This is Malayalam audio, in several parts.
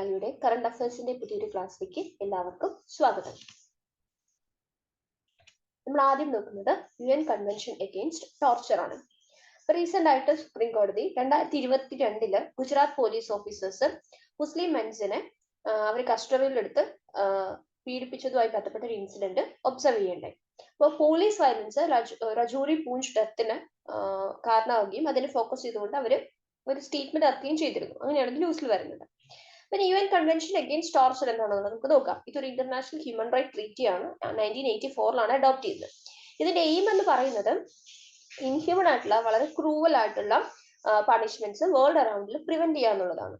മലയാളിയുടെ കറണ്ട് അഫയേഴ്സിന്റെ പുതിയൊരു ക്ലാസ്സിലേക്ക് എല്ലാവർക്കും സ്വാഗതം. നമ്മൾ ആദ്യം നോക്കുന്നത് UN കൺവെൻഷൻ അഗെയിൻസ്റ്റ് ടോർച്ചർ ആണ്. റീസെന്റ് ആയിട്ട് സുപ്രീം കോടതി 2022 ഗുജറാത്ത് പോലീസ് ഓഫീസേഴ്സ് മുസ്ലിം മെൻസിനെ അവർ കസ്റ്റഡിയിലെടുത്ത് പീഡിപ്പിച്ചതുമായി ബന്ധപ്പെട്ട ഒരു ഇൻസിഡന്റ് ഒബ്സർവ് ചെയ്യണ്ടായി. അപ്പോൾ പോലീസ് വയലൻസ് രജൌരി പൂഞ്ച് ഡെത്തിന് കാരണമാവുകയും അതിനെ ഫോക്കസ് ചെയ്തുകൊണ്ട് അവർ ഒരു സ്റ്റേറ്റ്മെന്റ് ഇറക്കുകയും ചെയ്തിരുന്നു. അങ്ങനെയാണ് ന്യൂസിൽ വരുന്നത്. പിന്നെ UN കൺവെൻഷൻ അഗെയിൻസ്റ്റ് ടോർച്ചർ എന്താണെന്ന് നമുക്ക് നോക്കാം. ഇതൊരു ഇന്റർനാഷണൽ ഹ്യൂമൻ റൈറ്റ് ട്രീറ്റി ആണ്. 1984 അഡോപ്റ്റ് ചെയ്തത്. ഇതിന്റെ എയിം എന്ന് പറയുന്നത് ഇൻഹ്യൂമൻ ആയിട്ടുള്ള വളരെ ക്രൂവൽ ആയിട്ടുള്ള പണിഷ്മെന്റ്സ് വേൾഡ് അറൗണ്ടിൽ പ്രിവെന്റ് ചെയ്യുക എന്നുള്ളതാണ്.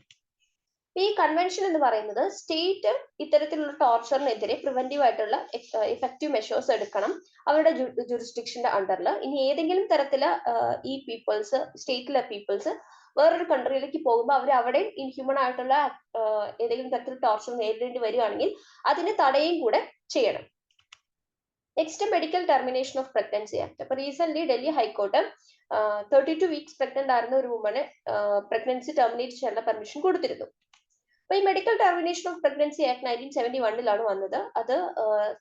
ഈ കൺവെൻഷൻ എന്ന് പറയുന്നത് സ്റ്റേറ്റ് ഇത്തരത്തിലുള്ള ടോർച്ചറിനെതിരെ പ്രിവെന്റീവ് ആയിട്ടുള്ള എഫക്റ്റീവ് മെഷേഴ്സ് എടുക്കണം അവരുടെ ജുറിസ്ഡിക്ഷന്റെ അണ്ടറിൽ. ഇനി ഏതെങ്കിലും തരത്തില് ഈ പീപ്പിൾസ് സ്റ്റേറ്റിലെ പീപ്പിൾസ് വേറൊരു കൺട്രിയിലേക്ക് പോകുമ്പോൾ അവർ അവിടെയും ഇൻഹ്യൂമൻ ആയിട്ടുള്ള ഏതെങ്കിലും തരത്തിൽ ടോർച്ചർ നേരിടേണ്ടി വരികയാണെങ്കിൽ അതിന് തടയുകയും കൂടെ ചെയ്യണം. Next medical termination of pregnancy act. അപ്പൊ recent Delhi high court 32 weeks pregnant ആയിരുന്ന ഒരു വുമന് പ്രഗ്നൻസി ടെർമിനേറ്റ് ചെയ്യാനുള്ള പെർമിഷൻ കൊടുത്തിരുന്നു. അപ്പൊ ഈ medical termination of pregnancy act 1971 വന്നത്. അത്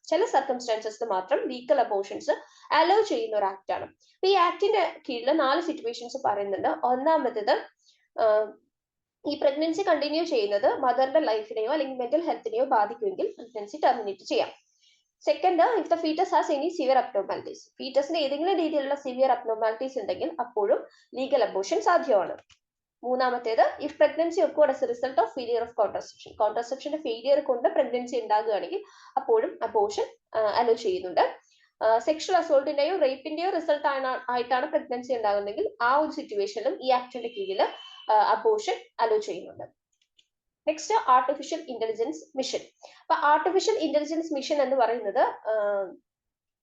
ചില സർക്കംസ്റ്റാൻസസിൽ മാത്രം ലീഗൽ അബോർഷൻസ് അലോ ചെയ്യുന്ന ഒരു ആക്ട് ആണ്. അപ്പൊ ഈ ആക്ടിന്റെ കീഴിൽ 4 സിറ്റുവേഷൻസ് പറയുന്നുണ്ട്. ഒന്നാമത്തേത് ഈ പ്രഗ്നൻസി കണ്ടിന്യൂ ചെയ്യുന്നത് മദറിന്റെ ലൈഫിനെയോ അല്ലെങ്കിൽ മെന്റൽ ഹെൽത്തിനെയോ ബാധിക്കുമെങ്കിൽ പ്രഗ്നൻസി ടെർമിനേറ്റ് ചെയ്യാം. Second, if the foetus has any severe abnormalities. ഫീറ്റസിന് ഏതെങ്കിലും രീതിയിലുള്ള സിവിയർ അബ്നോർമാലിറ്റീസ് ഉണ്ടെങ്കിൽ അപ്പോഴും ലീഗൽ അബോർഷൻ സാധ്യമാണ്. മൂന്നാമത്തേത്, if pregnancy occurred as a result of failure of contraception. കോൺട്രസെപ്ഷന്റെ ഫെയിലിയർ കൊണ്ട് പ്രഗ്നൻസി ഉണ്ടാകുകയാണെങ്കിൽ അപ്പോഴും അബോർഷൻ അലോ ചെയ്യുന്നുണ്ട്. സെക്ഷൽ അസോൾട്ടിന്റെയോ റേപ്പിന്റെയോ റിസൾട്ട് ആയിട്ടാണ് പ്രഗ്നൻസി ഉണ്ടാകുന്നതെങ്കിൽ ആ ഒരു സിറ്റുവേഷനിലും ഈ ആക്ടിന്റെ കീഴിൽ അബോർഷൻ അലോ ചെയ്യുന്നുണ്ട്. Next, artificial intelligence mission. അപ്പൊ ആർട്ടിഫിഷ്യൽ ഇന്റലിജൻസ് മിഷൻ എന്ന് പറയുന്നത്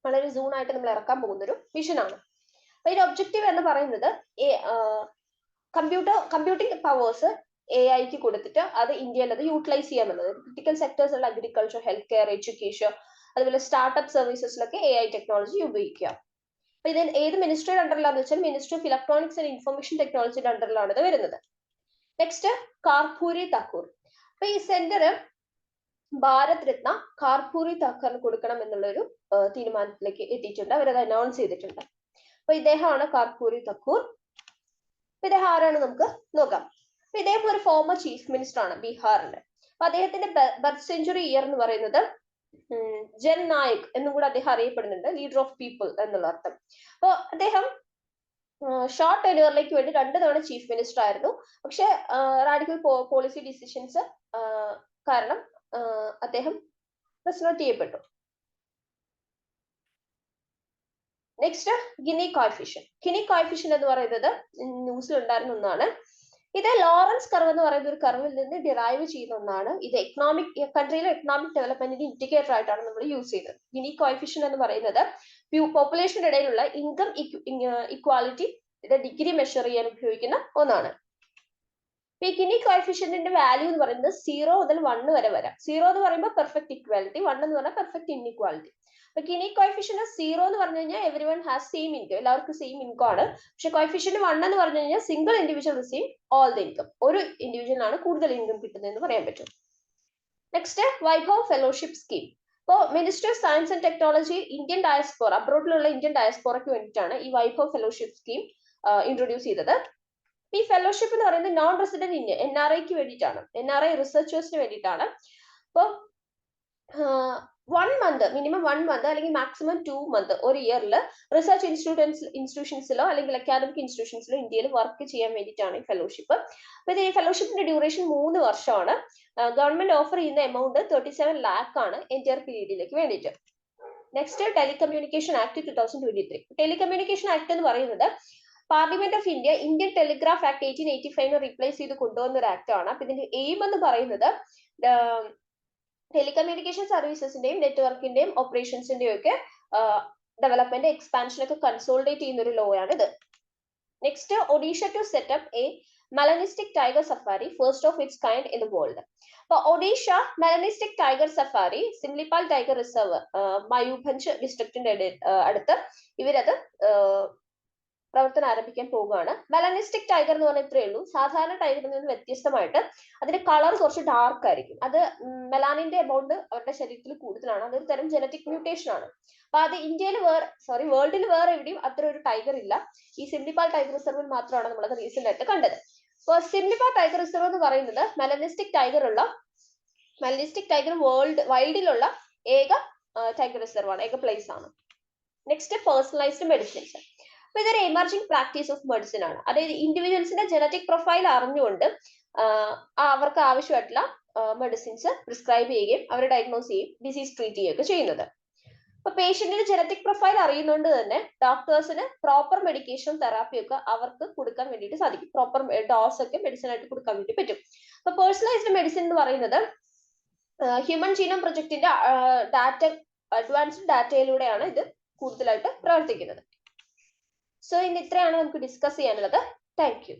വളരെ സൂൺ ആയിട്ട് നമ്മൾ ഇറക്കാൻ പോകുന്ന ഒരു മിഷനാണ്. അപ്പൊ ഇതിന്റെ ഒബ്ജക്റ്റീവ് എന്ന് പറയുന്നത് കമ്പ്യൂട്ടിംഗ് പവേഴ്സ് AI കൊടുത്തിട്ട് അത് ഇന്ത്യയിൽ അത് യൂട്ടിലൈസ് ചെയ്യാന്നുള്ളത്. ക്രിട്ടിക്കൽ സെക്ടേഴ്സ് ഉള്ള അഗ്രികൾച്ചർ, ഹെൽത്ത് കെയർ, എഡ്യൂക്കേഷൻ, അതുപോലെ സ്റ്റാർട്ടപ്പ് സർവീസസിലൊക്കെ AI ടെക്നോളജി ഉപയോഗിക്കുക. അപ്പൊ ഇത് ഏത് മിനിസ്ട്രിയുടെ അണ്ടറിലാന്ന് വെച്ചാൽ ministry of electronics and information ടെക്നോളജിയുടെ അണ്ടറിലാണ് ഇത് വരുന്നത്. നെക്സ്റ്റ്, കാർപൂരി തക്കൂർ. അപ്പൊ ഈ സെന്റർ ഭാരത് രത്ന കാർപൂരി തക്കൂറിന് കൊടുക്കണം എന്നുള്ളൊരു തീരുമാനത്തിലേക്ക് എത്തിയിട്ടുണ്ട്. അവരത് അനൗൺസ് ചെയ്തിട്ടുണ്ട്. അപ്പൊ ഇദ്ദേഹമാണ് കാർപൂരി തക്കൂർ. ഇദ്ദേഹം ആരാണ് നമുക്ക് നോക്കാം. അപ്പൊ ഇദ്ദേഹം ഒരു ഫോമർ ചീഫ് മിനിസ്റ്റർ ആണ് ബീഹാറിന്റെ. അപ്പൊ അദ്ദേഹത്തിന്റെ ബർത്ത് സെഞ്ചുറി ഇയർ എന്ന് പറയുന്നത് ജൻ നായക് എന്നും കൂടെ അദ്ദേഹം അറിയപ്പെടുന്നുണ്ട്. ലീഡർ ഓഫ് പീപ്പിൾ എന്നുള്ള അർത്ഥം. അപ്പൊ അദ്ദേഹം ഷോർട്ട് ടെന്യൂറിലേക്ക് വേണ്ടി 2 തവണ ചീഫ് മിനിസ്റ്റർ ആയിരുന്നു. പക്ഷെ റാഡിക്കൽ പോളിസി ഡിസിഷൻസ് കാരണം അദ്ദേഹം റെസിഗ്നേറ്റ് ചെയ്യപ്പെട്ടു. Next, guinea coefficient. Guinea coefficient എന്ന് പറയുന്നത് ന്യൂസിൽ ഉണ്ടായിരുന്ന ഒന്നാണ്. ഇത് ലോറൻസ് കർവ് എന്ന് പറയുന്ന ഒരു കർവിൽ നിന്ന് ഡിറൈവ് ചെയ്യുന്ന ഒന്നാണ്. ഇത് കൺട്രിയിലെ എക്കണോമിക് ഡെവലപ്മെന്റിന്റെ ഇൻഡിക്കേറ്റർ ആയിട്ടാണ് നമ്മൾ യൂസ് ചെയ്യുന്നത്. ഗിനി കോഎഫിഷ്യന്റ് എന്ന് പറയുന്നത് പോപ്പുലേഷന്റെ ഇടയിലുള്ള ഇൻകം ഇക്വാലിറ്റി ഡിഗ്രി മെഷർ ചെയ്യാൻ ഉപയോഗിക്കുന്ന ഒന്നാണ്. ഈ ഗിനി കോഎഫിഷ്യന്റിന്റെ വാല്യൂ എന്ന് പറയുന്നത് 0 മുതൽ 1 വരെ വരാം. 0 എന്ന് പറയുമ്പോൾ പെർഫെക്റ്റ് ഇക്വാലിറ്റി, 1 എന്ന് പറഞ്ഞാൽ പെർഫെക്റ്റ് ഇൻഇക്വാലിറ്റി. അപ്പൊ ഗിനി കോഎഫിഷ്യന്റ് 0 എന്ന് പറഞ്ഞു കഴിഞ്ഞാൽ everyone has same income, എല്ലാവർക്കും സെയിം ഇൻകം ആണ്. പക്ഷെ കോഎഫിഷ്യന്റ് 1 എന്ന് പറഞ്ഞു കഴിഞ്ഞാൽ single individual receive all the income, ഒരു ഇൻഡിവിജ്വലിനാണ് കൂടുതൽ ഇൻകം കിട്ടുന്നതെന്ന് പറയാൻ പറ്റും. Next, Vaibhav fellowship scheme. അപ്പോൾ ministry of science and technology Indian diaspora, അബ്രോഡിലുള്ള ഇന്ത്യൻ ഡയസ്പോറയ്ക്ക് വേണ്ടിയിട്ടാണ് ഈ വൈഭവ് ഫെലോഷിപ്പ് സ്കീം ഇൻട്രൊഡ്യൂസ് ചെയ്തത്. ഈ ഫെലോഷിപ്പ് എന്ന് പറയുന്നത് നോൺ റെസിഡന്റ് ഇന്ത്യ NRIക്ക് വേണ്ടിയിട്ടാണ്, NRI റിസർച്ചേഴ്സിന് വേണ്ടിയിട്ടാണ്. അപ്പോൾ 1 മന്ത്, മിനിമം 1 മന്ത് അല്ലെങ്കിൽ മാക്സിമം 2 മന്ത് ഒരു ഇയറിൽ റിസർച്ച് ഇൻസ്റ്റിറ്റ്യൂഷൻസിലോ അല്ലെങ്കിൽ അക്കാദമിക് ഇൻസ്റ്റിറ്റ്യൂഷൻസിലോ ഇന്ത്യയിൽ വർക്ക് ചെയ്യാൻ വേണ്ടിയിട്ടാണ് ഈ ഫെലോഷിപ്പ്. അപ്പൊ ഇത് ഈ ഫെലോഷിപ്പിന്റെ ഡ്യൂറേഷൻ 3 വർഷമാണ്. ഗവൺമെന്റ് ഓഫർ ചെയ്യുന്ന എമൗണ്ട് 37 lakh ആണ് എൻറ്റയർ പീരീഡിലേക്ക് വേണ്ടിയിട്ട്. Next, telecommunication act 2023. Telecommunication act എന്ന് പറയുന്നത് parliament of India Indian telegraph act 1885 replace ചെയ്ത് കൊണ്ടുവന്ന ഒരു ആക്ട് ആണ്. അപ്പൊ ഇതിന്റെ എയിം എന്ന് പറയുന്നത് ടെലികമ്മ്യൂണിക്കേഷൻ സർവീസസിന്റെയും നെറ്റ്വർക്കിന്റെയും ഓപ്പറേഷൻസിന്റെയും ഒക്കെ ഡെവലപ്മെന്റ് എക്സ്പാൻഷൻ ഒക്കെ കൺസോളിഡേറ്റ് ചെയ്യുന്ന ഒരു ലോ ആണ് ഇത്. Next, Odisha to set up a melanistic tiger safari, first of its kind in the world. അപ്പൊ Odisha melanistic tiger safari Similipal tiger reserve Mayurbhanj ഡിസ്ട്രിക്റ്റിന്റെ അടുത്ത് ഇവരത് പ്രവർത്തനം ആരംഭിക്കാൻ പോവുകയാണ്. മെലനിസ്റ്റിക് ടൈഗർ എന്ന് പറഞ്ഞാൽ ഇത്രയേ ഉള്ളൂ. സാധാരണ ടൈഗറിൽ നിന്ന് വ്യത്യസ്തമായിട്ട് അതിന്റെ കളർ കുറച്ച് ഡാർക്ക് ആയിരിക്കും. അത് മെലാനിന്റെ എമൗണ്ട് അവരുടെ ശരീരത്തിൽ കൂടുതലാണ്. അതൊരു തരം ജനറ്റിക് മ്യൂട്ടേഷൻ ആണ്. അപ്പൊ അത് ഇന്ത്യയിൽ വേൾഡിൽ വേറെ എവിടെയും അത്ര ഒരു ടൈഗർ ഇല്ല. ഈ സിംലിപാൽ ടൈഗർ റിസർവിൽ മാത്രമാണ് നമ്മളത് റീസെന്റ് ആയിട്ട് കണ്ടത്. അപ്പോൾ സിംലിപാൽ ടൈഗർ റിസർവ് എന്ന് പറയുന്നത് മെലനിസ്റ്റിക് ടൈഗർ വൈൽഡിലുള്ള ഏക ടൈഗർ റിസർവ് ആണ്, ഏക പ്ലേസ് ആണ്. Next personalised medicines. അപ്പൊ ഇതൊരു എമർജിംഗ് പ്രാക്ടീസ് ഓഫ് മെഡിസിൻ ആണ്. അതായത് ഇൻഡിവിജ്വൽസിന്റെ ജനറ്റിക് പ്രൊഫൈൽ അറിഞ്ഞുകൊണ്ട് അവർക്ക് ആവശ്യമായിട്ടുള്ള മെഡിസിൻസ് പ്രിസ്ക്രൈബ് ചെയ്യുകയും അവരെ ഡയഗ്നോസ് ചെയ്യും, ഡിസീസ് ട്രീറ്റ് ചെയ്യുകയൊക്കെ ചെയ്യുന്നത്. അപ്പൊ പേഷ്യന്റിന്റെ ജനറ്റിക് പ്രൊഫൈൽ അറിയുന്നതുകൊണ്ട് തന്നെ ഡോക്ടേഴ്സിന് പ്രോപ്പർ മെഡിക്കേഷൻ തെറാപ്പിയും ഒക്കെ അവർക്ക് കൊടുക്കാൻ വേണ്ടിയിട്ട് സാധിക്കും. പ്രോപ്പർ ഡോസ് ഒക്കെ മെഡിസിൻ ആയിട്ട് കൊടുക്കാൻ വേണ്ടി പറ്റും. അപ്പൊ പേഴ്സണലൈസ്ഡ് മെഡിസിൻ എന്ന് പറയുന്നത് ഹ്യൂമൻ ജീനോം പ്രൊജക്ടിന്റെ അഡ്വാൻസ്ഡ് ഡാറ്റയിലൂടെയാണ് ഇത് കൂടുതലായിട്ട് പ്രവർത്തിക്കുന്നത്. സോ ഇന്ന് ഇത്രയാണ് നമുക്ക് ഡിസ്കസ് ചെയ്യാനുള്ളത്. Thank you.